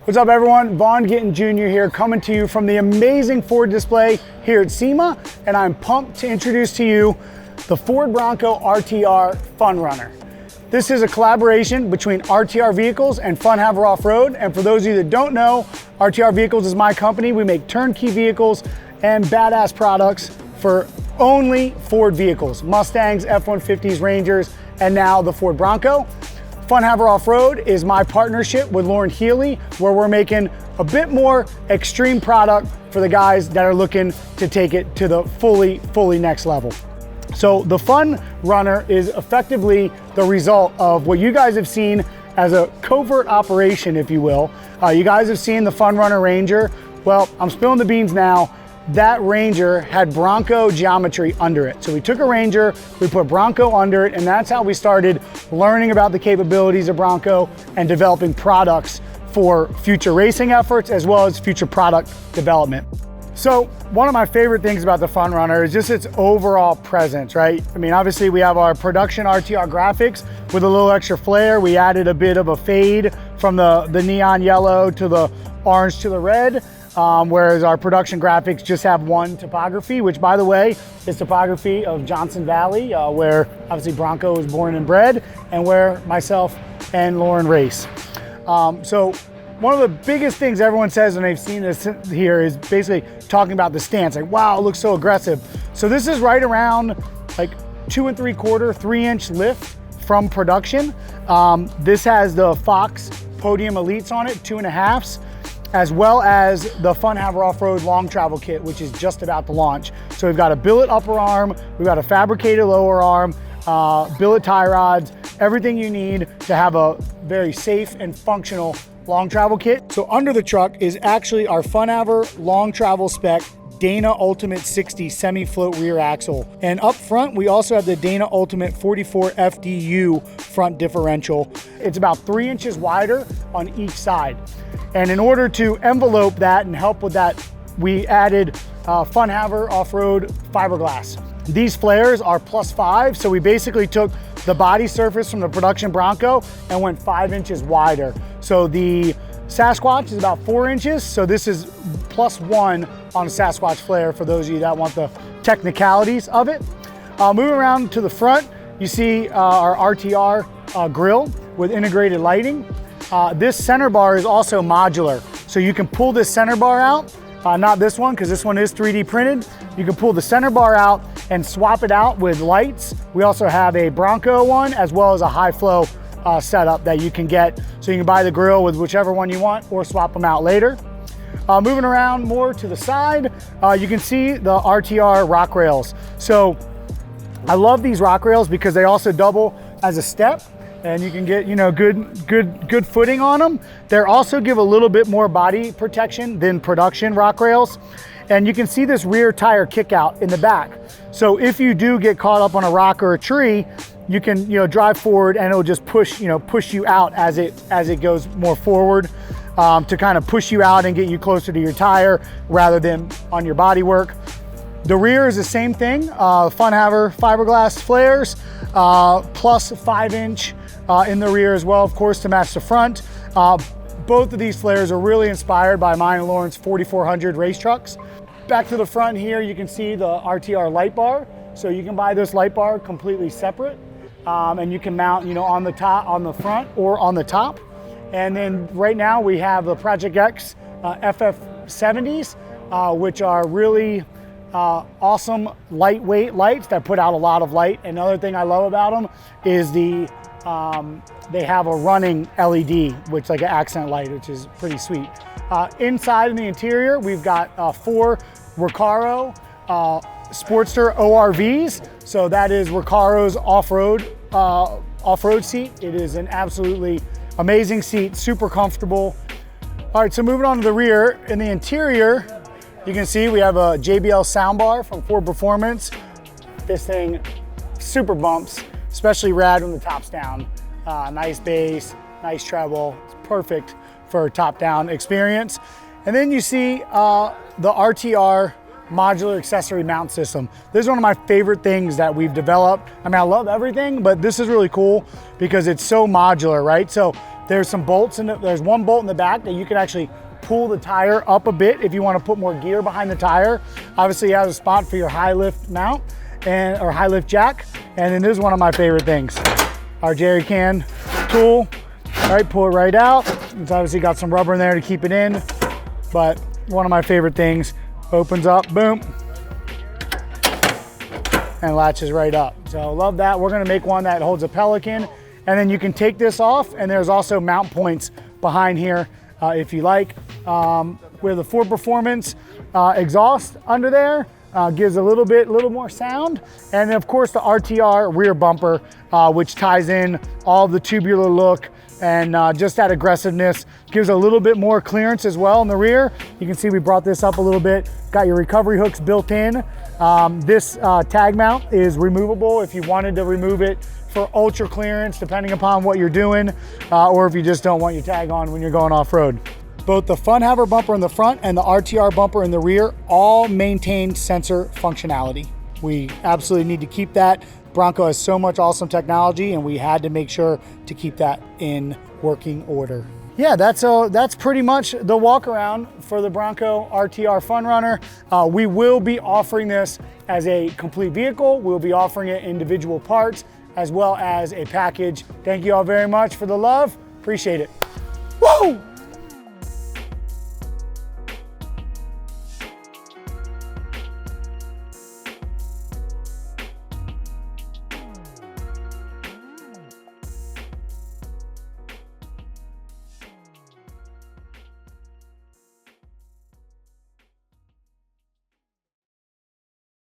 What's up everyone? Vaughn Gittin Jr. here, coming to you from the amazing Ford display here at SEMA, and I'm pumped to introduce to you the Ford Bronco RTR Fun-Runner. This is a collaboration between RTR Vehicles and FUNNEST Off-Road, and for those of you that don't know, RTR Vehicles is my company. We make turnkey vehicles and badass products for only Ford vehicles, Mustangs, F-150s, Rangers, and now the Ford Bronco. FUNNEST Off-Road is my partnership with Lauren Healy, where we're making a bit more extreme product for the guys that are looking to take it to the fully next level. So the Fun-Runner is effectively the result of what you guys have seen as a covert operation, if you will. You guys have seen the Fun-Runner Ranger. Well, I'm spilling the beans now. That Ranger had Bronco geometry under it. So we took a Ranger, we put Bronco under it, and that's how we started learning about the capabilities of Bronco and developing products for future racing efforts as well as future product development. So one of my favorite things about the Fun-Runner is just its overall presence, right? I mean, obviously we have our production RTR graphics with a little extra flair. We added a bit of a fade from the neon yellow to the orange to the red. Whereas our production graphics just have one topography, which by the way, is topography of Johnson Valley, where obviously Bronco was born and bred, and where myself and Lauren race. So one of the biggest things everyone says when they've seen this here is basically talking about the stance, like, wow, it looks so aggressive. So this is right around like 2 3/4, 3-inch lift from production. This has the Fox Podium Elites on it, 2.5s. As well as the FUNNEST Off-Road long travel kit, which is just about to launch. So we've got a billet upper arm, we've got a fabricated lower arm, billet tie rods, everything you need to have a very safe and functional long travel kit. So under the truck is actually our FUNNEST long travel spec Dana Ultimate 60 semi-float rear axle. And up front, we also have the Dana Ultimate 44 FDU front differential. It's about 3 inches wider on each side. And in order to envelope that and help with that, we added FUNNEST Off-Road fiberglass. These flares are +5, so we basically took the body surface from the production Bronco and went 5 inches wider. So the Sasquatch is about 4 inches, so this is +1 on a Sasquatch flare for those of you that want the technicalities of it. Moving around to the front, you see our RTR grille with integrated lighting. This center bar is also modular, so you can pull this center bar out, not this one because this one is 3D printed. You can pull the center bar out and swap it out with lights. We also have a Bronco one as well as a high flow setup that you can get, so you can buy the grille with whichever one you want or swap them out later. Moving around more to the side, you can see the RTR rock rails. So I love these rock rails because they also double as a step, and you can get, you know, good footing on them. They also give a little bit more body protection than production rock rails. And you can see this rear tire kick out in the back. So if you do get caught up on a rock or a tree, you can, you know, drive forward and it'll just push you out as it goes more forward, to kind of push you out and get you closer to your tire rather than on your body work. The rear is the same thing, FUNNEST fiberglass flares, plus 5-inch in the rear as well, of course, to match the front. Both of these flares are really inspired by mine and Lauren's 4400 race trucks. Back to the front here, you can see the RTR light bar. So you can buy this light bar completely separate, and you can mount, you know, on the top, on the front, or on the top. And then right now we have the Project X FF70s, which are really awesome lightweight lights that put out a lot of light. Another thing I love about them is they have a running LED, which is like an accent light, which is pretty sweet. Inside in the interior, we've got 4 Recaro Sportster ORVs. So that is Recaro's off-road seat. It is an absolutely amazing seat, super comfortable. All right, so moving on to the rear, in the interior, you can see we have a JBL soundbar from Ford Performance. This thing super bumps, especially rad when the top's down. Nice bass, nice treble. It's perfect for a top-down experience. And then you see the RTR modular accessory mount system. This is one of my favorite things that we've developed. I mean, I love everything, but this is really cool because it's so modular, right? So There's some bolts in it. There's one bolt in the back that you can actually pull the tire up a bit if you want to put more gear behind the tire. Obviously, you have a spot for your high lift mount or high lift jack. And then this is one of my favorite things, our jerry can tool. All right, pull it right out. It's obviously got some rubber in there to keep it in, but one of my favorite things, opens up, boom, and latches right up. So love that. We're gonna make one that holds a Pelican, and then you can take this off, and there's also mount points behind here if you like. With the Ford Performance exhaust under there, gives a little more sound. And then of course the RTR rear bumper, which ties in all the tubular look and just that aggressiveness, gives a little bit more clearance as well in the rear. You can see we brought this up a little bit. Got your recovery hooks built in. This tag mount is removable if you wanted to remove it for ultra clearance, depending upon what you're doing, or if you just don't want your tag on when you're going off-road. Both the Fun Haver bumper in the front and the RTR bumper in the rear all maintain sensor functionality. We absolutely need to keep that. Bronco has so much awesome technology, and we had to make sure to keep that in working order. Yeah, that's pretty much the walk around for the Bronco RTR Fun-Runner. We will be offering this as a complete vehicle. We'll be offering it individual parts as well as a package. Thank you all very much for the love. Appreciate it. Woo!